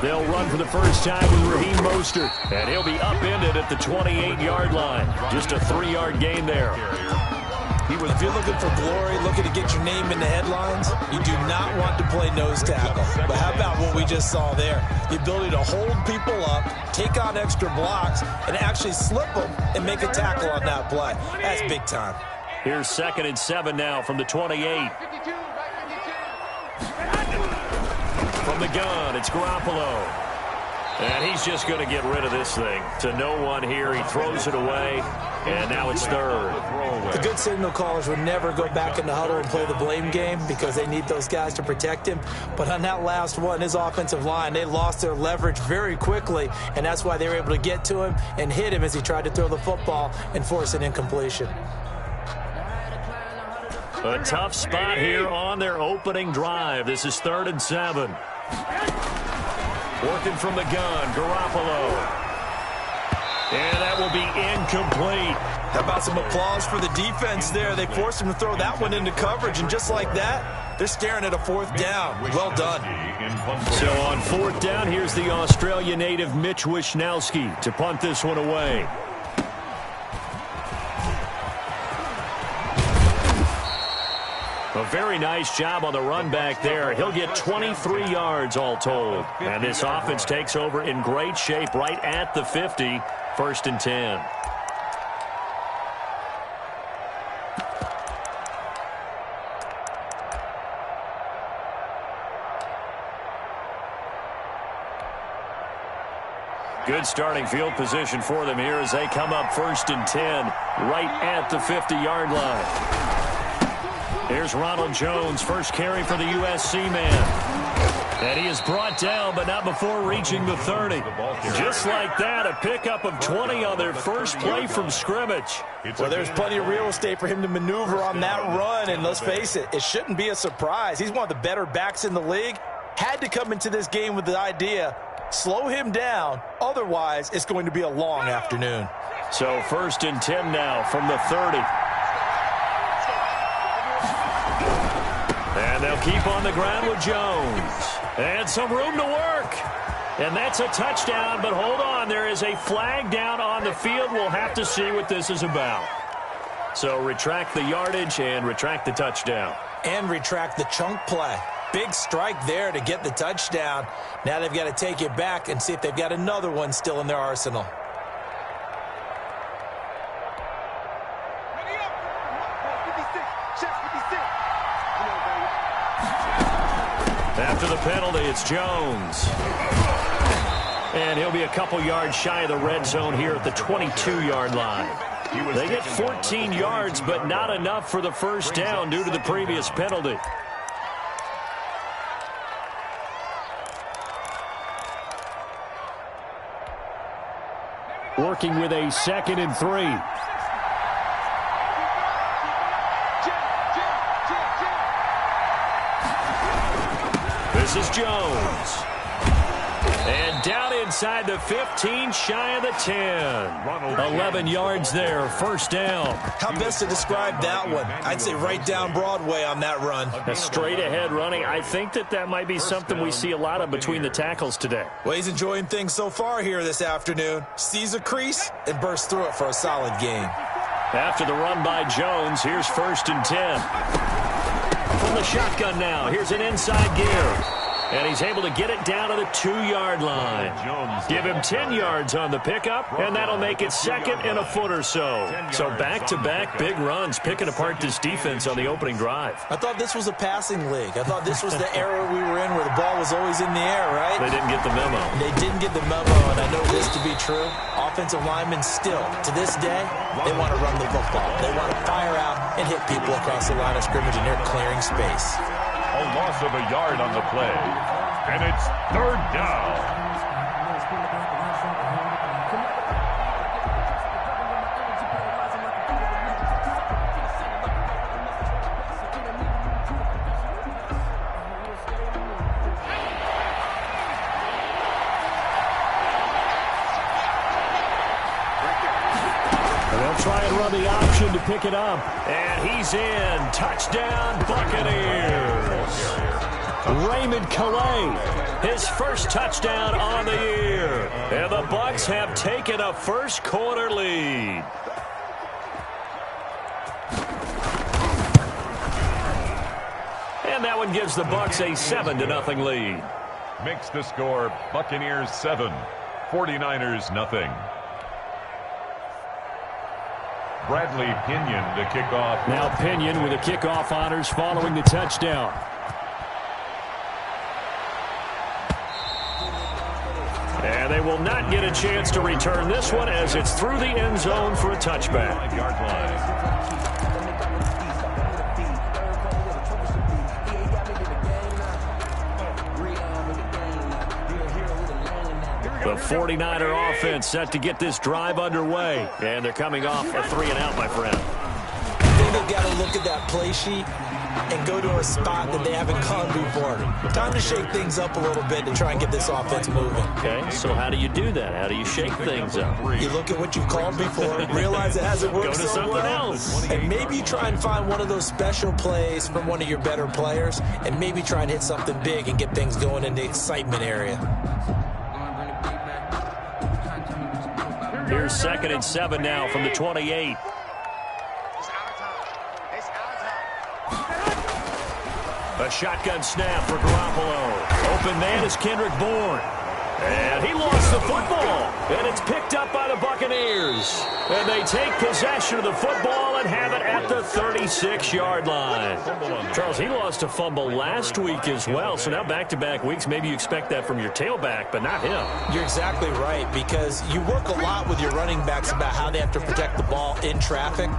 They'll run for the first time with Raheem Mostert, and he'll be upended at the 28-yard line. Just a 3-yard gain there. If you're looking for glory, looking to get your name in the headlines, you do not want to play nose tackle. But how about what we just saw there? The ability to hold people up, take on extra blocks, and actually slip them and make a tackle on that play. That's big time. Here's 2nd and 7 now from the 28. From the gun, it's Garoppolo. And he's just going to get rid of this thing. To no one here, he throws it away, and now it's 3rd. The good signal callers would never go back in the huddle and play the blame game because they need those guys to protect him. But on that last one, his offensive line, they lost their leverage very quickly, and that's why they were able to get to him and hit him as he tried to throw the football and force an incompletion. A tough spot here on their opening drive. This is 3rd and 7. Working from the gun, Garoppolo. And that will be incomplete. How about some applause for the defense there? They forced him to throw that one into coverage, and just like that, they're staring at a 4th down. Well done. So on 4th down, here's the Australia native Mitch Wishnowsky to punt this one away. A very nice job on the run back there. He'll get 23 yards all told. And this offense takes over in great shape right at the 50. 1st and 10. Good starting field position for them here as they come up 1st and 10 right at the 50-yard line. Here's Ronald Jones, first carry for the USC man. And he is brought down, but not before reaching the 30. Just like that, a pickup of 20 on their first play from scrimmage. Well, there's plenty of real estate for him to maneuver on that run, and let's face it, it shouldn't be a surprise. He's one of the better backs in the league. Had to come into this game with the idea, slow him down, otherwise it's going to be a long afternoon. So 1st and 10 now from the 30. And they'll keep on the ground with Jones. And some room to work. And that's a touchdown, but hold on. There is a flag down on the field. We'll have to see what this is about. So retract the yardage and retract the touchdown. And retract the chunk play. Big strike there to get the touchdown. Now they've got to take it back and see if they've got another one still in their arsenal. After the penalty, it's Jones. And he'll be a couple yards shy of the red zone here at the 22-yard line. They get 14 yards, but not enough for the first down due to the previous penalty. Working with a 2nd and 3. This is Jones. And down inside the 15, shy of the 10. 11 yards there, 1st down. How best to describe that one? I'd say right down Broadway on that run. A straight ahead running. I think that might be something we see a lot of between the tackles today. Well, he's enjoying things so far here this afternoon. Sees a crease and bursts through it for a solid gain. After the run by Jones, here's 1st and 10. From the shotgun now, here's an inside gear. And he's able to get it down to the 2-yard line. Give him 10 yards on the pickup, and that'll make it 2nd and a foot or so. So back-to-back big runs, picking apart this defense on the opening drive. I thought this was a passing league. I thought this was the era we were in where the ball was always in the air, right? They didn't get the memo. They didn't get the memo, and I know this to be true. Offensive linemen still, to this day, they want to run the football. They want to fire out and hit people across the line of scrimmage, and they're clearing space. A loss of a yard on the play, and it's 3rd down. They'll try and run the option to pick it up. And he's in. Touchdown, Buccaneers. Raymond Calais his first touchdown on the year. And the Bucs have taken a first-quarter lead. And that one gives the Bucs a 7-0 lead. Makes the score Buccaneers 7, 49ers nothing. Bradley Pinion to kick off. Now Pinion with the kickoff honors following the touchdown. And they will not get a chance to return this one as it's through the end zone for a touchback. 5-yard line. The 49er offense set to get this drive underway. And they're coming off a 3-and-out, my friend. I think they've got to look at that play sheet and go to a spot that they haven't gone before. Time to shake things up a little bit to try and get this offense moving. Okay, so how do you do that? How do you shake things up? You look at what you've called before, realize it hasn't worked Go to so something well, else. and maybe you try and find one of those special plays from one of your better players, and maybe try and hit something big and get things going in the excitement area. Here's 2nd and 7 now from the 28. A shotgun snap for Garoppolo. Open man is Kendrick Bourne. And he lost the football. And it's picked up by the Buccaneers. And they take possession of the football and have it at the 36-yard line. Charles, he lost a fumble last week as well. So now back-to-back weeks, maybe you expect that from your tailback, but not him. You're exactly right, because you work a lot with your running backs about how they have to protect the ball in traffic.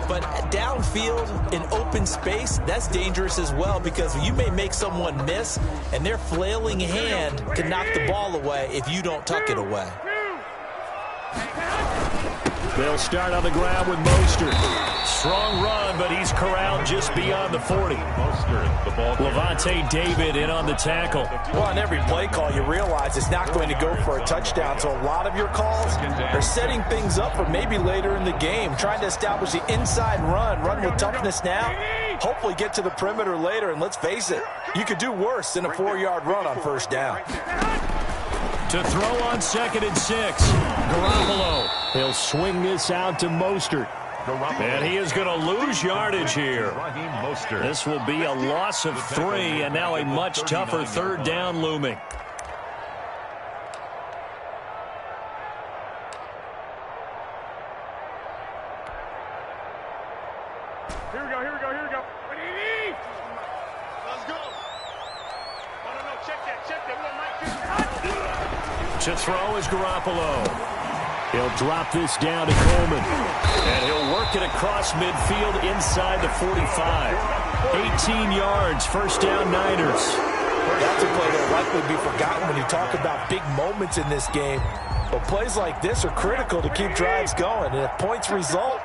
But downfield, in open space, that's dangerous as well, because you may make someone miss, and their flailing hand can knock the ball away if you don't tuck it away. They'll start on the ground with Mostert. Strong run, but he's corralled just beyond the 40. Mostert, the ball. Levante David in on the tackle. Well, on every play call, you realize it's not going to go for a touchdown. So a lot of your calls are setting things up for maybe later in the game, trying to establish the inside run with toughness now, hopefully get to the perimeter later. And let's face it, you could do worse than a 4-yard run on first down. To throw on 2nd and 6. Garoppolo. He'll swing this out to Mostert. And he is going to lose yardage here. This will be a loss of 3, and now a much tougher 3rd down looming. Here we go. What do you need? Let's go. No, check that. To throw is Garoppolo. He'll drop this down to Coleman. And he'll work it across midfield inside the 45. 18 yards, first down Niners. That's a play that will likely be forgotten when you talk about big moments in this game. But plays like this are critical to keep drives going. And if points result,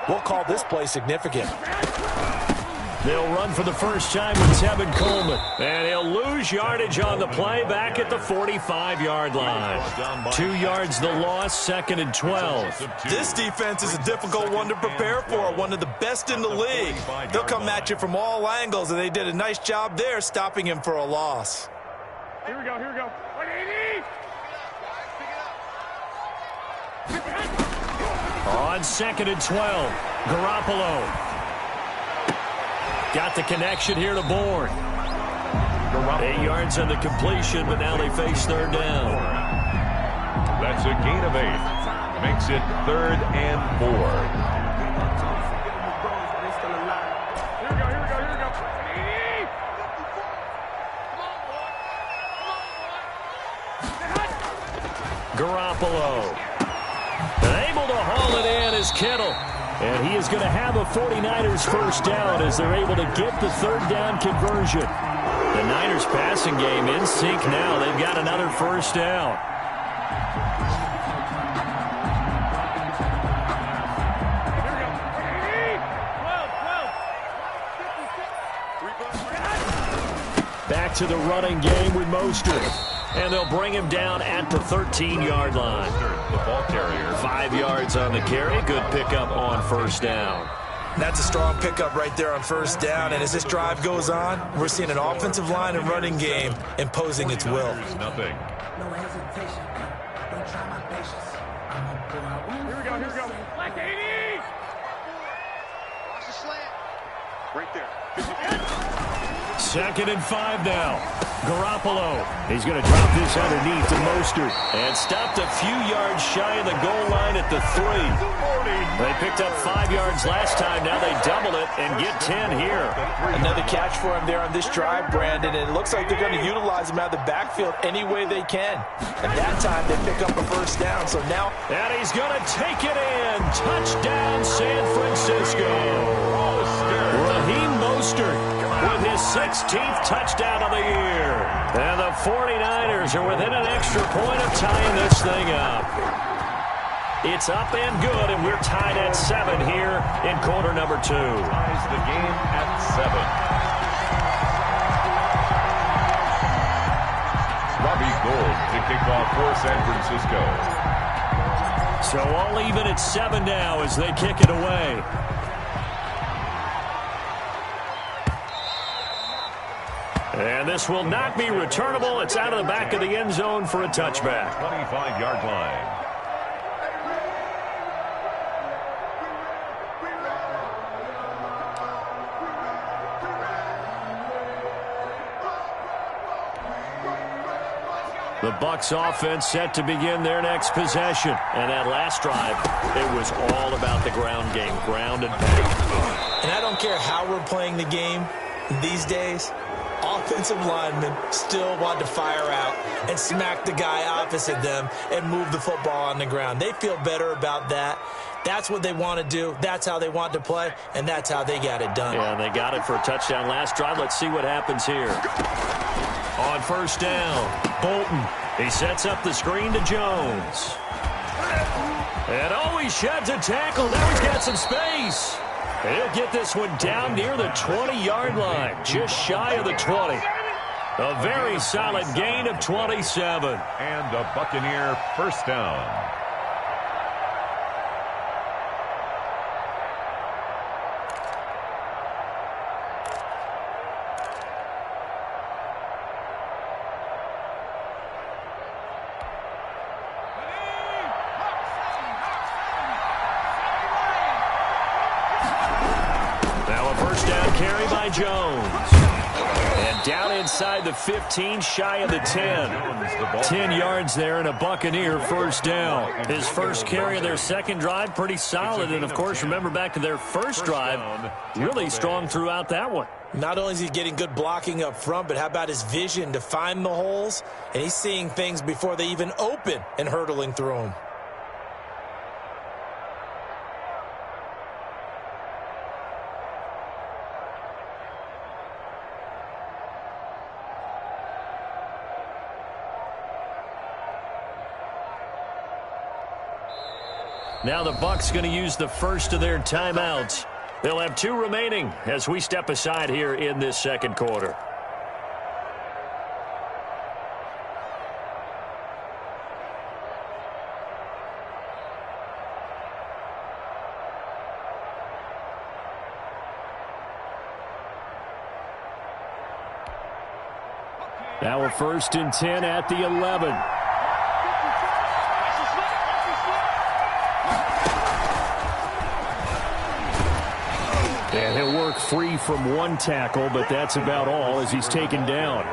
we'll call this play significant. They'll run for the first time with Tevin Coleman. And he'll lose yardage on the play back at the 45-yard line. 2 yards the loss, 2nd and 12. This defense is a difficult one to prepare for, one of the best in the league. They'll come at you from all angles, and they did a nice job there stopping him for a loss. Here we go. What do you need? On 2nd and 12, Garoppolo. Got the connection here to Bourne. 8 yards on the completion, but now they face 3rd down. That's a gain of 8. Makes it 3rd and 4. Here we go. What do you need? Garoppolo. And able to haul it in is Kittle. And he is going to have a 49ers first down as they're able to get the 3rd down conversion. The Niners passing game in sync now. They've got another first down. Back to the running game with Mostert. And they'll bring him down at the 13-yard line. The ball carrier. 5 yards on the carry. Good pickup on first down. That's a strong pickup right there on first down. And as this drive goes on, we're seeing an offensive line and running game imposing its will. Nothing. No hesitation. Don't try my patience. I'm gonna pull out. Here we go, here we go. Black 80! Watch the slant. Right there. 2nd and 5 now. Garoppolo. He's going to drop this underneath to Mostert. And stopped a few yards shy of the goal line at the 3. They picked up 5 yards last time. Now they double it and get 10 here. Another catch for him there on this drive, Brandon. And it looks like they're going to utilize him out of the backfield any way they can. And that time they pick up a first down. So now... And he's going to take it in. Touchdown, San Francisco. Raheem Mostert with his 16th touchdown of the year. And the 49ers are within an extra point of tying this thing up. It's up and good, and we're tied at 7 here in quarter number 2. Ties the game at 7. Robbie Gould to kick off for San Francisco. So all even at 7 now as they kick it away. And this will not be returnable. It's out of the back of the end zone for a touchback. 25-yard line. The Bucs offense set to begin their next possession. And that last drive, it was all about the ground game, ground and pound. And I don't care how we're playing the game these days, offensive linemen still want to fire out and smack the guy opposite them and move the football on the ground. They feel better about that. That's what they want to do. That's how they want to play, and that's how they got it done. Yeah, and they got it for a touchdown last drive. Let's see what happens here. On first down, Bolton. He sets up the screen to Jones. And he sheds a tackle. Now he's got some space. He'll get this one down near the 20-yard line, just shy of the 20. A very solid gain of 27. And a Buccaneer first down. Jones. And down inside the 15, shy of the 10. 10 yards there and a Buccaneer first down. His first carry of their second drive, pretty solid. And, of course, remember back to their first drive, really strong throughout that one. Not only is he getting good blocking up front, but how about his vision to find the holes? And he's seeing things before they even open and hurdling through them. Now the Bucs going to use the first of their timeouts. They'll have 2 remaining as we step aside here in this second quarter. Now a 1st and 10 at the 11. And he'll work free from 1 tackle, but that's about all as he's taken down.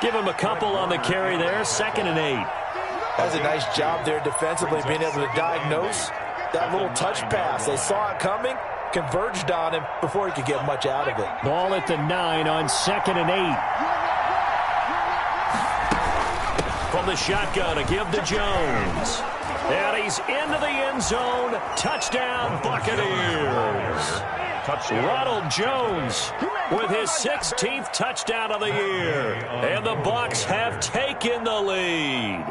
Give him a couple on the carry there, 2nd and 8. That's a nice job there defensively, being able to diagnose that little touch pass. They saw it coming, converged on him before he could get much out of it. Ball at the 9 on 2nd and 8. From the shotgun, a give to Jones. And he's into the end zone. Touchdown, Buccaneers. Ronald Jones with his 16th touchdown of the year. And the Bucs have taken the lead.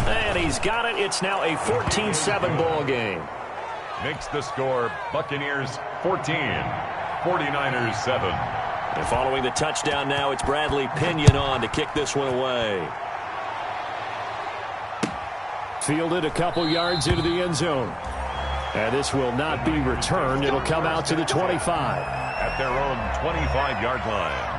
And he's got it. It's now a 14-7 ball game. Makes the score Buccaneers 14, 49ers 7. And following the touchdown now, it's Bradley Pinion on to kick this one away. Fielded a couple yards into the end zone. And this will not be returned. It'll come out to the 25. At their own 25-yard line.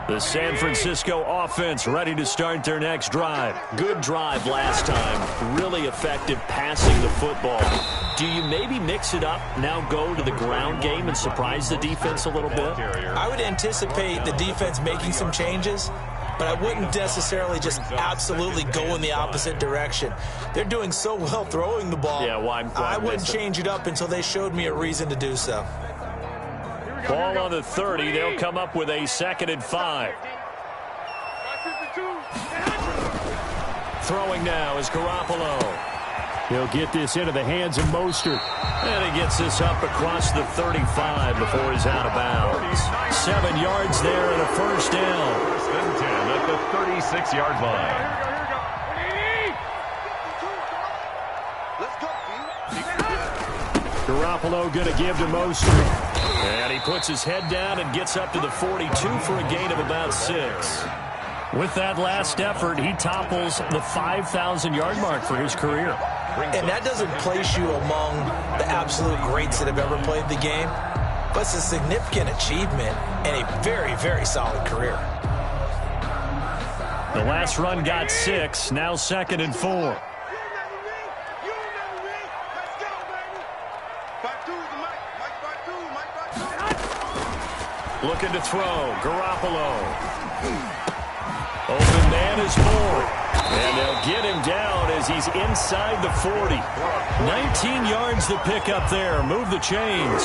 The San Francisco offense ready to start their next drive. Good drive last time. Really effective passing the football. Do you maybe mix it up, now go to the ground game and surprise the defense a little bit? I would anticipate the defense making some changes, but I wouldn't necessarily just absolutely go in the opposite direction. They're doing so well throwing the ball. Yeah, why I wouldn't change it up until they showed me a reason to do so. Ball on the 30. They'll come up with a 2nd and 5. Throwing now is Garoppolo. He'll get this into the hands of Mostert. And he gets this up across the 35 before he's out of bounds. 7 yards there and a first down. 1st and 10 at the 36-yard line. Garoppolo going to give to Mostert. And he puts his head down and gets up to the 42 for a gain of about 6. With that last effort, he topples the 5,000-yard mark for his career. And that doesn't place you among the absolute greats that have ever played the game, but it's a significant achievement and a very, very solid career. The last run got 6, now 2nd and 4. Looking to throw, Garoppolo. Open man is Moore. And they'll get him down as he's inside the 40. 19 yards the pick up there. Move the chains.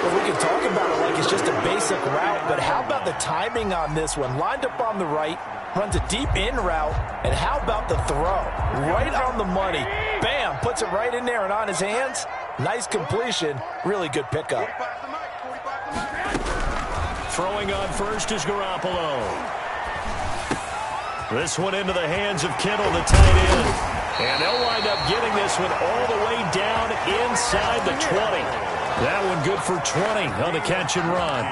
Well, we can talk about it like it's just a basic route, but how about the timing on this one? Lined up on the right, runs a deep in route, and how about the throw? Right on the money. Bam, puts it right in there and on his hands. Nice completion. Really good pickup. Throwing on first is Garoppolo. This one into the hands of Kittle, the tight end. And they'll wind up getting this one all the way down inside the 20. That one good for 20 on the catch and run.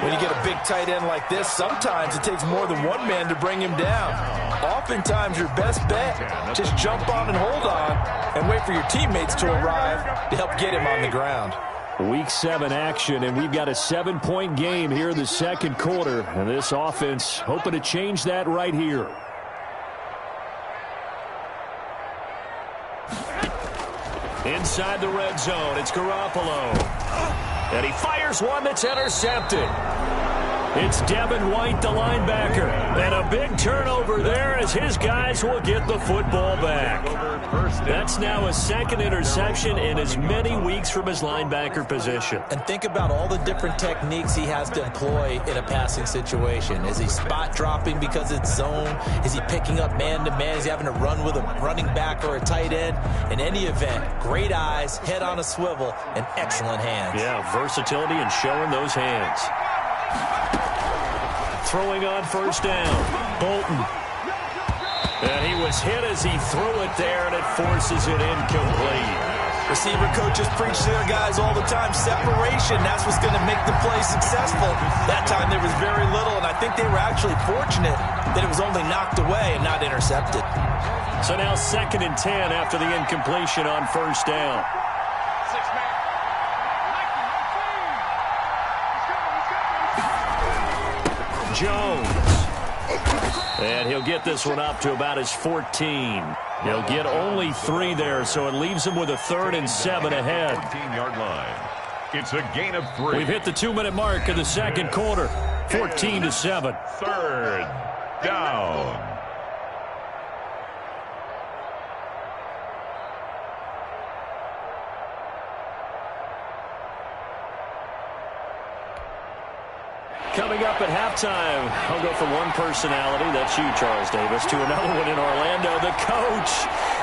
When you get a big tight end like this, sometimes it takes more than one man to bring him down. Oftentimes, your best bet, just jump on and hold on and wait for your teammates to arrive to help get him on the ground. Week 7 action, and we've got a 7-point game here in the second quarter. And this offense hoping to change that right here. Inside the red zone, it's Garoppolo. And he fires one that's intercepted. It's Devin White, the linebacker. And a big turnover there as his guys will get the football back. That's now a 2nd interception in as many weeks from his linebacker position. And think about all the different techniques he has to employ in a passing situation. Is he spot dropping because it's zone? Is he picking up man-to-man? Is he having to run with a running back or a tight end? In any event, great eyes, head on a swivel, and excellent hands. Yeah, versatility and showing those hands. Throwing on first down, Bolton. And he was hit as he threw it there, and it forces it incomplete. Receiver coaches preach to their guys all the time. Separation, that's what's going to make the play successful. That time there was very little, and I think they were actually fortunate that it was only knocked away and not intercepted. So now 2nd and 10 after the incompletion on first down. Jones. And he'll get this one up to about his 14. He'll get only 3 there, so it leaves him with a 3rd and 7 ahead. 14-yard line. It's a gain of 3. We've hit the 2-minute mark of the second quarter. 14-7. 3rd down. Coming up at halftime, I'll go from one personality, that's you, Charles Davis, to another one in Orlando, the coach.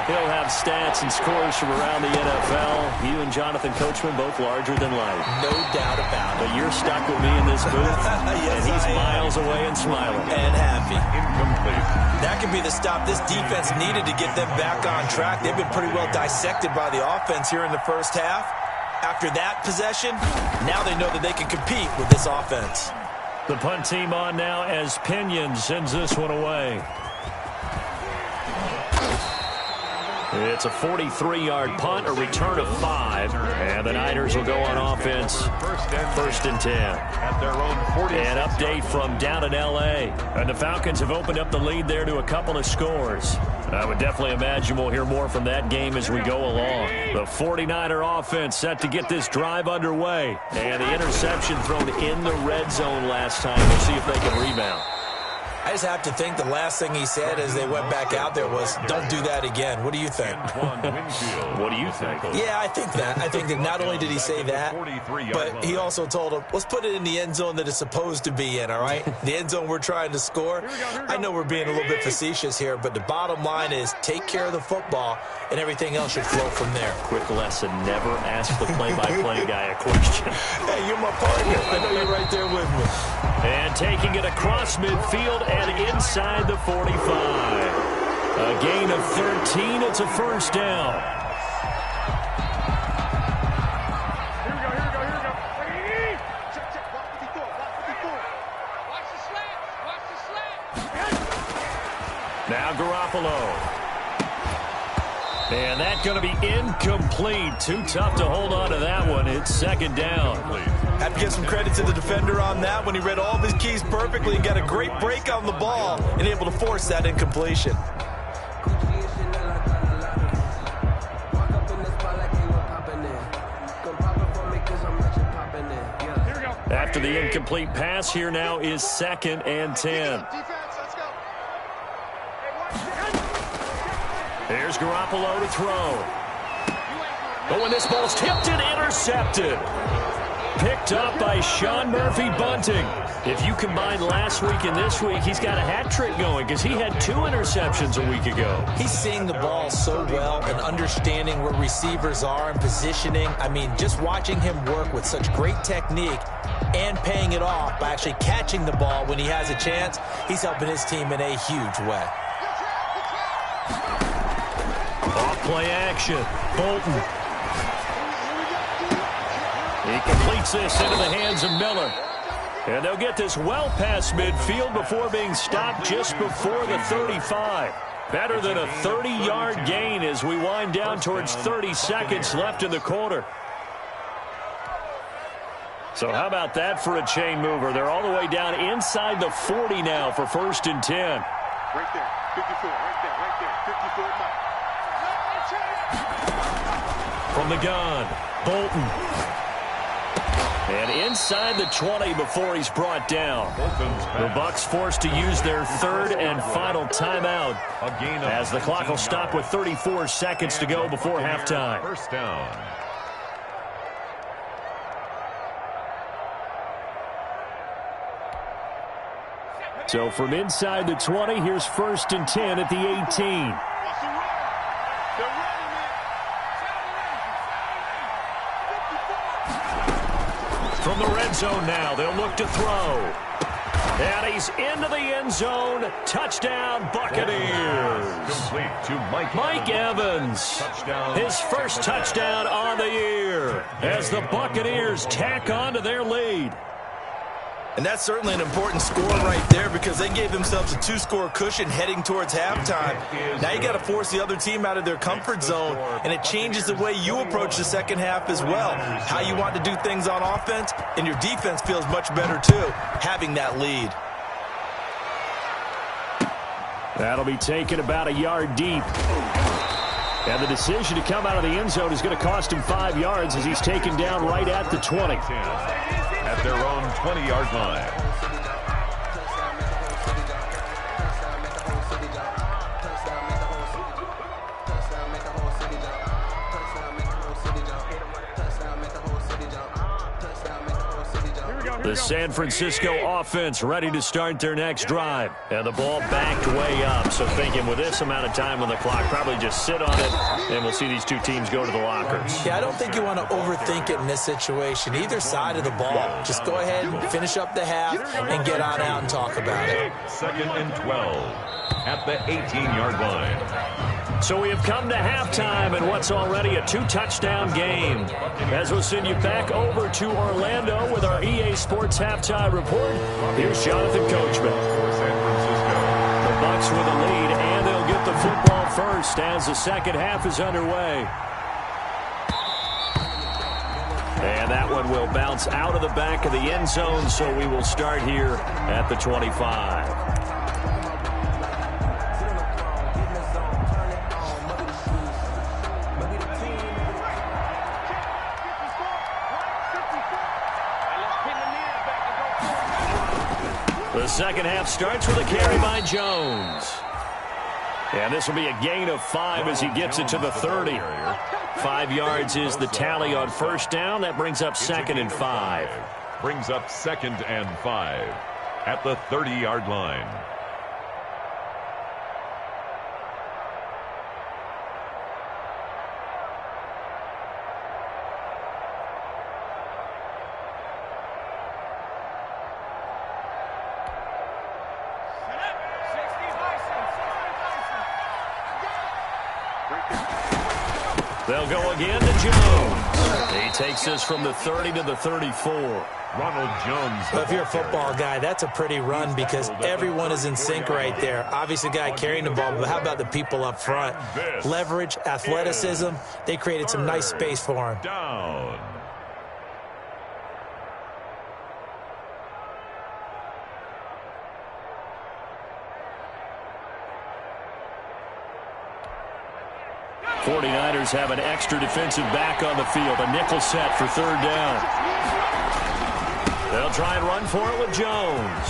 He'll have stats and scores from around the NFL. You and Jonathan Coachman both larger than life. No doubt about it. But you're stuck with me in this booth, yes, and he's miles away and smiling. And happy. Incomplete. That could be the stop this defense needed to get them back on track. They've been pretty well dissected by the offense here in the first half. After that possession, now they know that they can compete with this offense. The punt team on now as Pinion sends this one away. It's a 43-yard punt, a return of 5, and the Niners will go on offense first and 10. At their own 40. An update from down in L.A., and the Falcons have opened up the lead there to a couple of scores. I would definitely imagine we'll hear more from that game as we go along. The 49er offense set to get this drive underway, and the interception thrown in the red zone last time. We'll see if they can rebound. I just have to think the last thing he said as they went back out there was, don't do that again. What do you think? What do you think? Yeah, I think that. I think that not only did he say that, but he also told him, let's put it in the end zone that it's supposed to be in, all right? The end zone we're trying to score. I know we're being a little bit facetious here, but the bottom line is take care of the football, and everything else should flow from there. Quick lesson, never ask the play-by-play guy a question. Hey, you're my partner. I know you're right there with me. And taking it across midfield and inside the 45. A gain of 13. It's a first down. Here we go. Check. Watch the slant. Now Garoppolo. And that's going to be incomplete. Too tough to hold on to that one. It's second down. Have to give some credit to the defender on that when he read all of his keys perfectly and got a great break on the ball and able to force that incompletion. After the incomplete pass, here now is second and 10. Defense, let's go. There's Garoppolo to throw. But when this ball's tipped and intercepted. Picked up by Sean Murphy Bunting. If you combine last week and this week, he's got a hat trick going because he had 2 interceptions a week ago. He's seeing the ball so well and understanding where receivers are and positioning. I mean, just watching him work with such great technique and paying it off by actually catching the ball when he has a chance, he's helping his team in a huge way. Off play action. Bolton. He completes this into the hands of Miller. And they'll get this well past midfield before being stopped just before the 35. Better than a 30-yard gain as we wind down towards 30 seconds left in the quarter. So how about that for a chain mover? They're all the way down inside the 40 now for first and 10. Right there, 54, right there, 54. From the gun, Bolton. And inside the 20 before he's brought down. The Bucs forced to use their third and final timeout as the clock will stop with 34 seconds to go before halftime. First down. So from inside the 20, here's first and 10 at the 18. From the red zone now, they'll look to throw. And he's into the end zone. Touchdown, Buccaneers. Complete to Mike Evans. Touchdown. His first touchdown on the year as the Buccaneers tack on to their lead. And that's certainly an important score right there because they gave themselves a 2-score cushion heading towards halftime. Now you got to force the other team out of their comfort zone, and it changes the way you approach the second half as well. How you want to do things on offense, and your defense feels much better too, having that lead. That'll be taken about a yard deep. And the decision to come out of the end zone is going to cost him 5 yards as he's taken down right at the 20. At their own 20-yard line. Here we go. The San Francisco offense ready to start their next drive. And the ball backed way up. So thinking with this amount of time on the clock, probably just sit on it, and we'll see these two teams go to the lockers. Yeah, I don't think you want to overthink it in this situation. Either side of the ball. Just go ahead and finish up the half and get on out and talk about it. 2nd and 12 at the 18-yard line. So we have come to halftime in what's already a 2-touchdown game. As we'll send you back over to Orlando with our EA Sports Halftime Report, here's Jonathan Coachman. The Bucs with a lead, and they'll get the football first as the second half is underway. And that one will bounce out of the back of the end zone, so we will start here at the 25. The second half starts with a carry by Jones. And this will be a gain of 5 as he gets it to the 30. 5 yards is the tally on first down. That brings up 2nd and 5. Brings up 2nd and 5 at the 30-yard line. They'll go again to Jones. He takes this from the 30 to the 34. Ronald Jones. If you're a football guy, that's a pretty run because everyone is in sync right there. Obviously, the guy carrying the ball, but how about the people up front? Leverage, athleticism. They created some nice space for him. Down. '49ers have an extra defensive back on the field. A nickel set for third down. They'll try and run for it with Jones.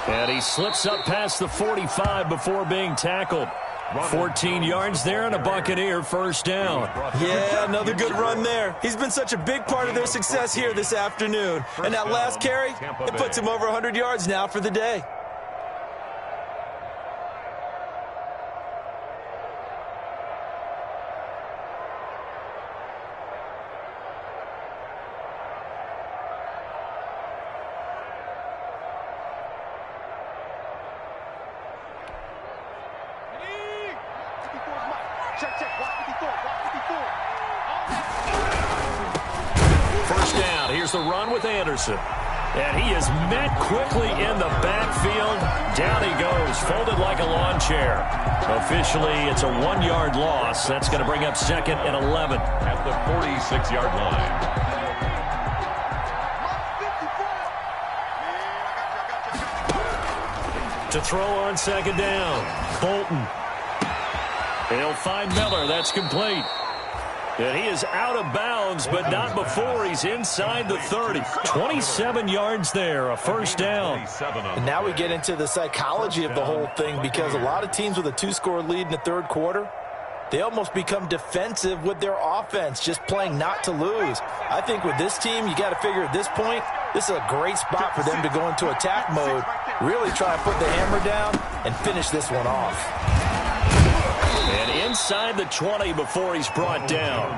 And he slips up past the 45 before being tackled. 14 yards there and a Buccaneer first down. Yeah, another good run there. He's been such a big part of their success here this afternoon. And that last carry, it puts him over 100 yards now for the day. First down. Here's the run with Anderson. And he is met quickly in the backfield. Down he goes, folded like a lawn chair. Officially, it's a 1-yard loss. That's going to bring up 2nd and 11. At the 46-yard line. To throw on 2nd down. Bolton. He'll find Miller. That's complete. And he is out of bounds, but not before he's inside the 30. 27 yards there, a first down. And now we get into the psychology of the whole thing because a lot of teams with a 2-score lead in the third quarter, they almost become defensive with their offense, just playing not to lose. I think with this team, you got to figure at this point, this is a great spot for them to go into attack mode, really try to put the hammer down and finish this one off. And inside the 20 before he's brought down.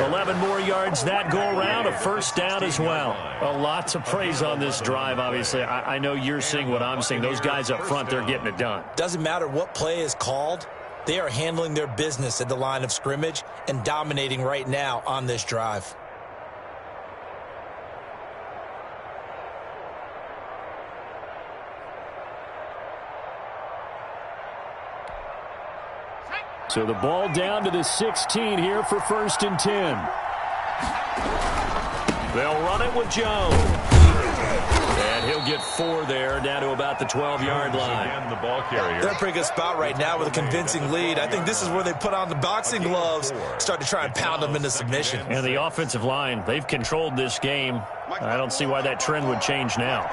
11 more yards that go around, a first down as well. A lot to praise on this drive, obviously. I know you're seeing what I'm seeing. Those guys up front, they're getting it done. Doesn't matter what play is called. They are handling their business at the line of scrimmage and dominating right now on this drive. So the ball down to the 16 here for 1st and 10. They'll run it with Jones. And he'll get 4 there, down to about the 12-yard line. Again, the ball carrier. They're in a pretty good spot right now with a convincing lead. I think this is where they put on the boxing gloves, start to try and pound them into submission. And the offensive line, they've controlled this game. I don't see why that trend would change now.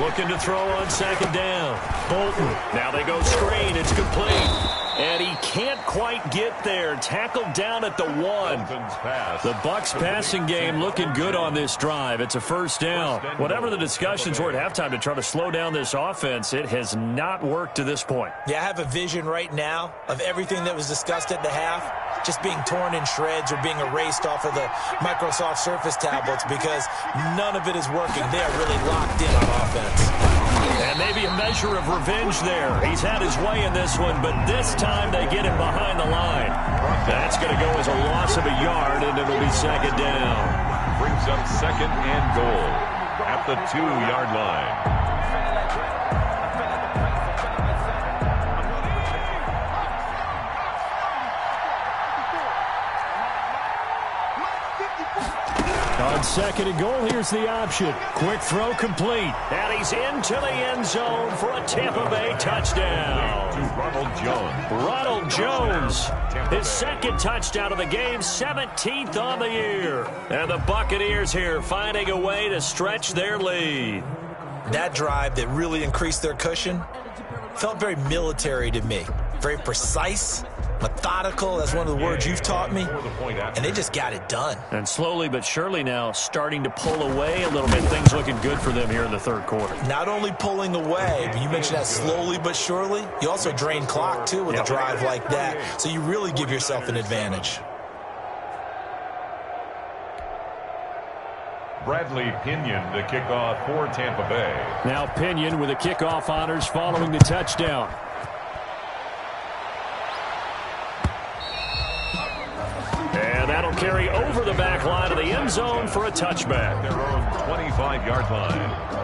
Looking to throw on 2nd down. Bolton. Now they go screen. It's complete. And he can't quite get there. Tackled down at the 1. The Bucs passing game looking good on this drive. It's a first down. Whatever the discussions were at halftime to try to slow down this offense, it has not worked to this point. Yeah, I have a vision right now of everything that was discussed at the half just being torn in shreds or being erased off of the Microsoft Surface tablets because none of it is working. They are really locked in on offense. And maybe a measure of revenge there. He's had his way in this one, but this time they get him behind the line. That's going to go as a loss of a yard, and it'll be second down. Brings up second and goal at the 2-yard line. On second and goal, here's the option. Quick throw complete. And he's into the end zone for a Tampa Bay touchdown. To Ronald Jones. Ronald Jones, his second touchdown of the game, 17th on the year. And the Buccaneers here finding a way to stretch their lead. That drive that really increased their cushion felt very military to me. Very precise, methodical. That's one of the words you've taught me. And they just got it done. And slowly but surely now starting to pull away a little bit. Things looking good for them here in the third quarter. Not only pulling away, but you mentioned that slowly but surely. You also drain clock, too, with a drive like that. So you really give yourself an advantage. Bradley Pinion, the kickoff for Tampa Bay. Now Pinion with the kickoff honors following the touchdown. And that'll carry over the back line of the end zone for a touchback. Their own 25-yard line.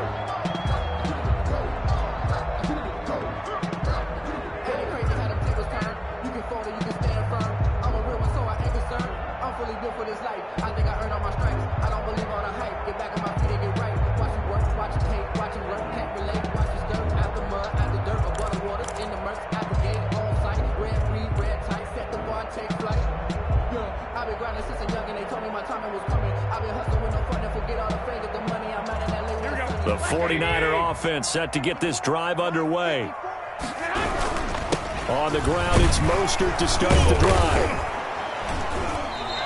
The 49er offense set to get this drive underway. On the ground, it's Mostert to start the drive.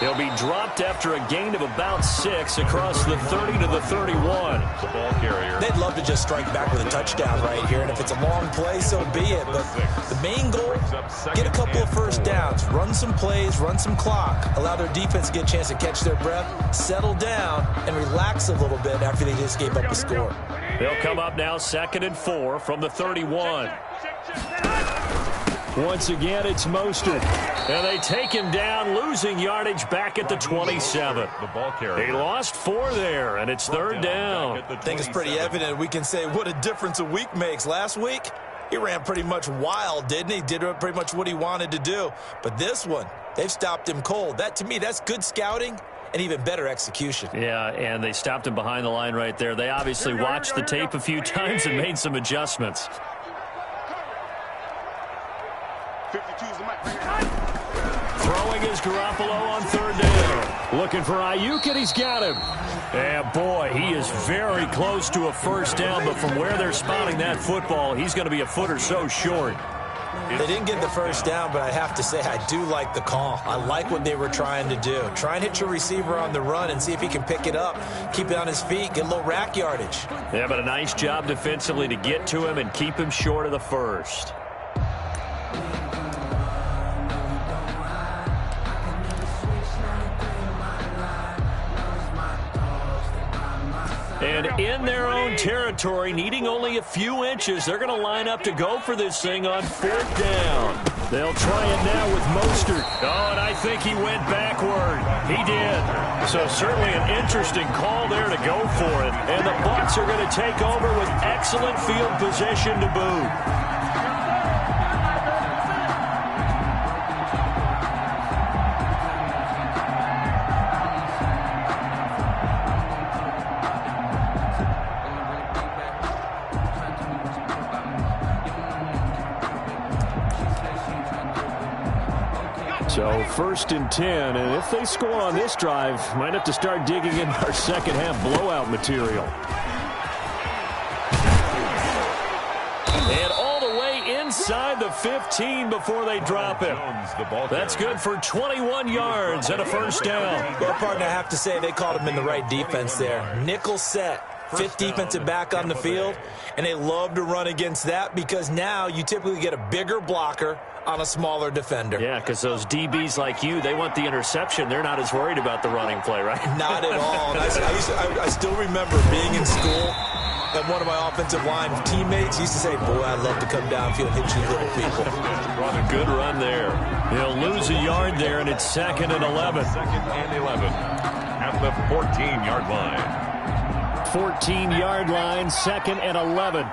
He'll be dropped after a gain of about 6 across the 30 to the 31. The ball carrier. They'd love to just strike back with a touchdown right here, and if it's a long play, so be it. But the main goal, get a couple of first downs, run some plays, run some clock, allow their defense to get a chance to catch their breath, settle down, and relax a little bit after they just gave up a score. They'll come up now 2nd and 4 from the 31. Once again, it's Mostert. And they take him down, losing yardage back at the 27. The ball carrier. They lost 4 there, and it's third down. I think it's pretty evident. We can say what a difference a week makes. Last week, he ran pretty much wild, didn't he? Did pretty much what he wanted to do. But this one, they've stopped him cold. That, to me, that's good scouting and even better execution. Yeah, and they stopped him behind the line right there. They obviously watched the tape a few times and made some adjustments. Throwing is Garoppolo on third down. Looking for Ayuk, and he's got him. And boy, he is very close to a first down, but from where they're spotting that football, he's going to be a foot or so short. They didn't get the first down, but I have to say I do like the call. I like what they were trying to do. Try and hit your receiver on the run and see if he can pick it up, keep it on his feet, get a little rack yardage. Yeah, but a nice job defensively to get to him and keep him short of the first. And in their own territory, needing only a few inches, they're going to line up to go for this thing on 4th down. They'll try it now with Mostert. Oh, and I think he went backward. He did. So certainly an interesting call there to go for it. And the Bucs are going to take over with excellent field position to boot. So 1st and 10, and if they score on this drive, might have to start digging in our second half blowout material. And all the way inside inside the 15 before they drop him. That's good for 21 yards and a first down. Well, partner, I have to say they called him in the right defense there. Nickel set, fifth defensive back on the field, and they love to run against that because now you typically get a bigger blocker on a smaller defender. Yeah, because those DBs like you, they want the interception. They're not as worried about the running play, right? Not at all. And I still remember being in school, and one of my offensive line teammates used to say, boy, I'd love to come downfield and hit you little people. A good run there. He'll lose a yard there, and it's 2nd and 11. 2nd and 11 at the 14-yard line. 14-yard line, 2nd and 11.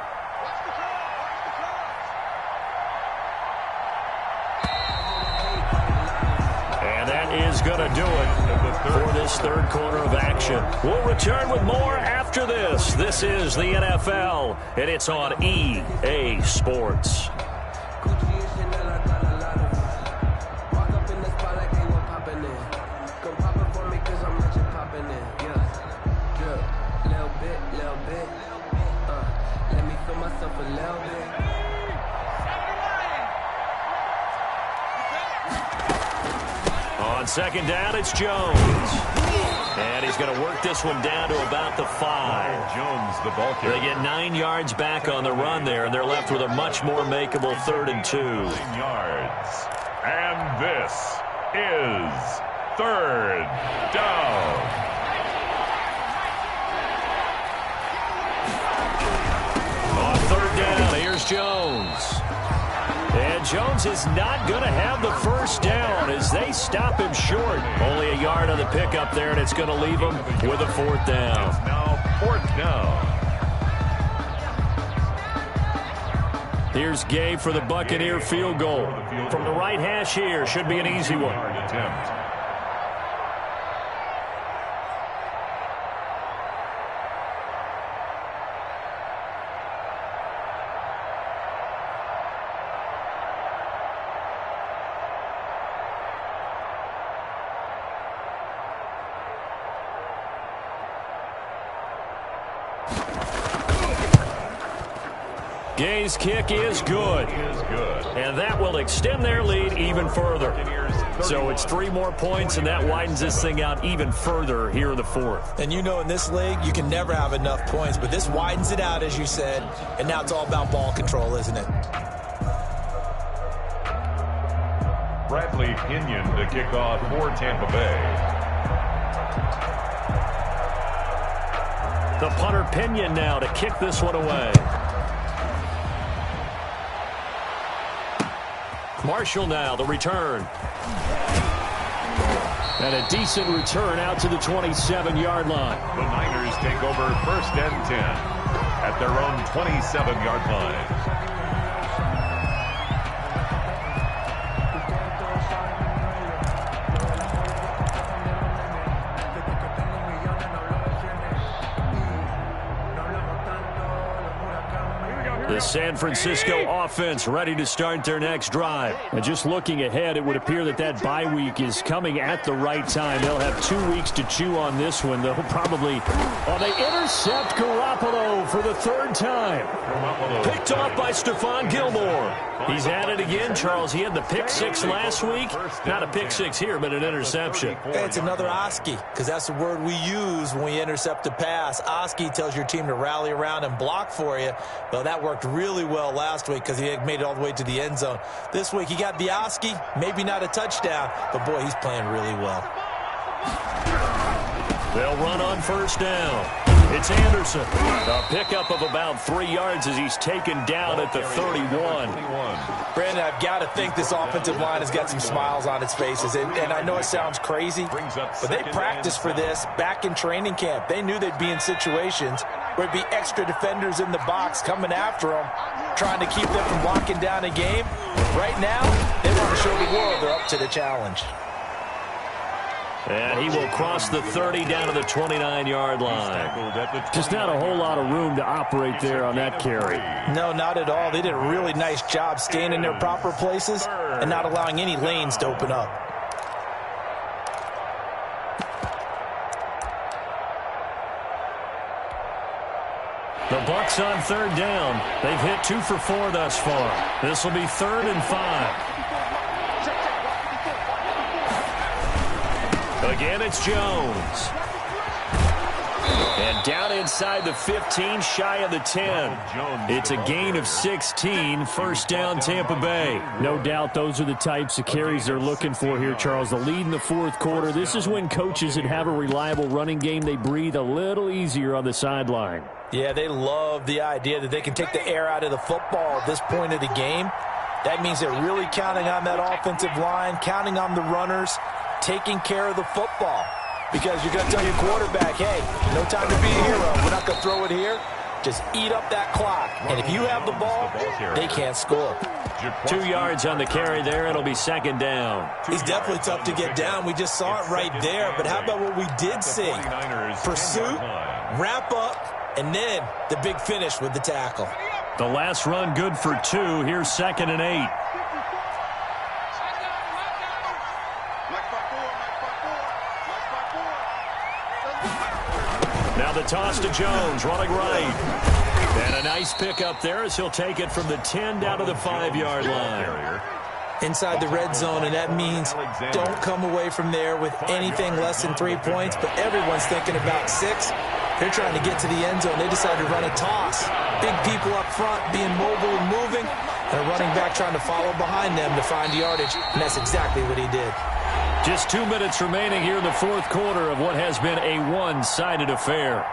And that is going to do it for this third quarter of action. We'll return with more after this. This is the NFL, and it's on EA Sports. On second down, it's Jones. And he's going to work this one down to about the 5. Jones, the ball carrier. They get 9 yards back on the run there, and they're left with a much more makeable 3rd and 2. 9 yards. And this is 3rd down. On 3rd down, here's Jones. And Jones is not going to have the first down as they stop him short. Only a yard on the pickup there, and it's going to leave him with a 4th down. It's now 4th down. Here's Gay for the Buccaneer field goal. From the right hash here, should be an easy one. Attempt. Gay's kick is good. And that will extend their lead even further. So it's 3 more points, and that widens this thing out even further here in the 4th. And you know in this league, you can never have enough points, but this widens it out, as you said, and now it's all about ball control, isn't it? Bradley Pinion to kick off for Tampa Bay. The punter Pinion now to kick this one away. Marshall now, the return. And a decent return out to the 27-yard line. The Niners take over 1st and 10 at their own 27-yard line. The San Francisco offense ready to start their next drive. And just looking ahead, it would appear that that bye week is coming at the right time. They'll have 2 weeks to chew on this one. They'll probably... Oh, they intercept Garoppolo for the 3rd time. Picked off by Stephon Gilmore. He's at it again, Charles. He had the pick 6 last week. Not a pick 6 here, but an interception. Hey, it's another Oski, because that's the word we use when we intercept a pass. Oski tells your team to rally around and block for you. Well, that worked really well last week because he had made it all the way to the end zone. This week he got the Oski, maybe not a touchdown, but boy, he's playing really well. They'll run on 1st down. It's Anderson. A pickup of about 3 yards as he's taken down at the 31. Brandon, I've got to think this offensive line has got some smiles on its faces. And I know it sounds crazy, but they practiced for this back in training camp. They knew they'd be in situations where it'd be extra defenders in the box coming after them, trying to keep them from locking down a game. Right now, they want to show the world they're up to the challenge. And he will cross the 30 down to the 29-yard line. Just not a whole lot of room to operate there on that carry. No, not at all. They did a really nice job staying in their proper places and not allowing any lanes to open up. The Bucs on 3rd down. They've hit 2 for 4 thus far. This will be 3rd and 5. Again, it's Jones. And down inside the 15, shy of the 10. It's a gain of 16, 1st down Tampa Bay. No doubt those are the types of carries they're looking for here, Charles. The lead in the 4th quarter. This is when coaches that have a reliable running game, they breathe a little easier on the sideline. Yeah, they love the idea that they can take the air out of the football at this point of the game. That means they're really counting on that offensive line, counting on the runners, taking care of the football. Because you're going to tell your quarterback, hey, no time to be a hero. We're not going to throw it here. Just eat up that clock. And if you have the ball, they can't score. 2 yards on the carry there. It'll be 2nd down. He's definitely tough to get down. We just saw it right there. But how about what we did see? Pursuit, wrap up, and then the big finish with the tackle. The last run good for 2. Here's 2nd and 8. Now the toss to Jones, running right. And a nice pickup there as he'll take it from the 10 down to the 5-yard line. Inside the red zone, and that means don't come away from there with anything less than 3 points, but everyone's thinking about 6. They're trying to get to the end zone. They decided to run a toss. Big people up front being mobile and moving, and a running back trying to follow behind them to find yardage, and that's exactly what he did. Just 2 minutes remaining here in the 4th quarter of what has been a one-sided affair.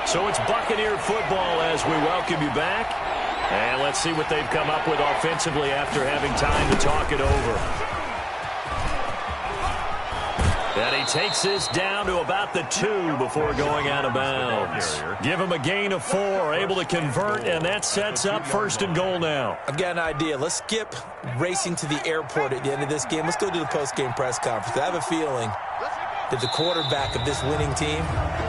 So it's Buccaneer football as we welcome you back. And let's see what they've come up with offensively after having time to talk it over. And he takes this down to about the 2 before going out of bounds. Give him a gain of 4, able to convert, and that sets up 1st and goal now. I've got an idea. Let's skip racing to the airport at the end of this game. Let's go to the post-game press conference. I have a feeling that the quarterback of this winning team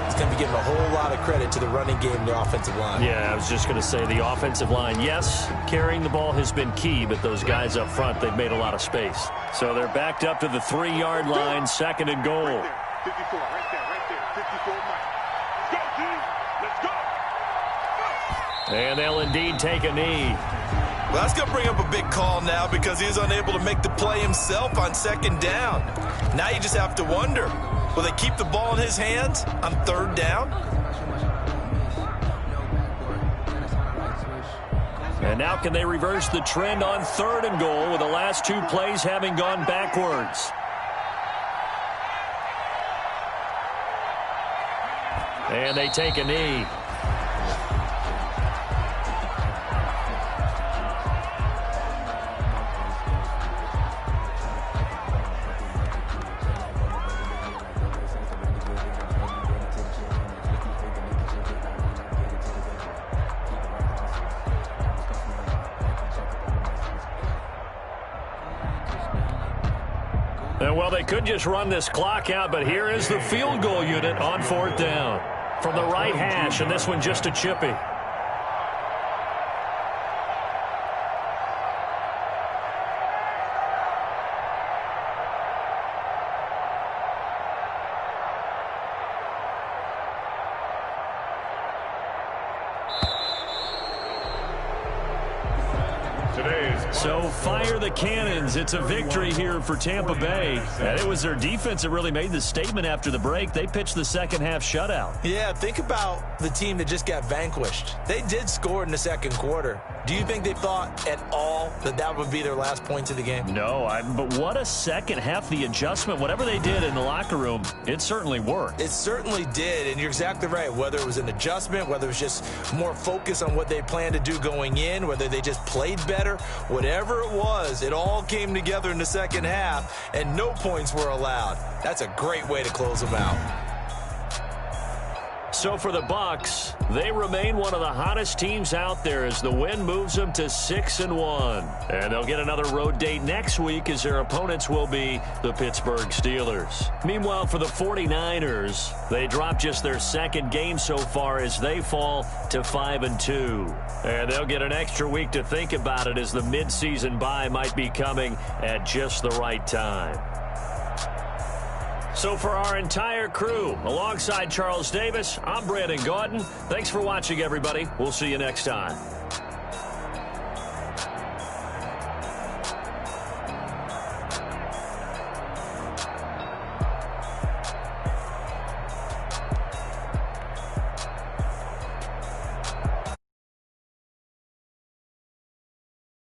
is going to be giving a whole lot of credit to the running game and the offensive line. Yeah, I was just going to say the offensive line, yes, carrying the ball has been key, but those guys up front, they've made a lot of space. So they're backed up to the 3-yard line, 2nd and goal. 54, right there, 54 Let's go. And they'll indeed take a knee. Well, that's going to bring up a big call now because he was unable to make the play himself on 2nd down. Now you just have to wonder, will they keep the ball in his hands on 3rd down? And now can they reverse the trend on 3rd and goal with the last 2 plays having gone backwards? And they take a knee. Well, they could just run this clock out, but here is the field goal unit on 4th down. From the right hash, and this one just a chippy. So fire the cannons. It's a victory here for Tampa Bay. And it was their defense that really made the statement after the break. They pitched the second half shutout. Yeah, think about the team that just got vanquished. They did score in the 2nd quarter. Do you think they thought at all that that would be their last points of the game? No, but what a second half. The adjustment, whatever they did in the locker room, it certainly worked. It certainly did, and you're exactly right. Whether it was an adjustment, whether it was just more focus on what they planned to do going in, whether they just played better, whatever it was, it all came together in the second half, and no points were allowed. That's a great way to close them out. So for the Bucks, they remain one of the hottest teams out there as the win moves them to 6-1. And they'll get another road date next week as their opponents will be the Pittsburgh Steelers. Meanwhile, for the 49ers, they dropped just their second game so far as they fall to 5-2. And they'll get an extra week to think about it as the midseason bye might be coming at just the right time. So for our entire crew, alongside Charles Davis, I'm Brandon Gaudin. Thanks for watching, everybody. We'll see you next time.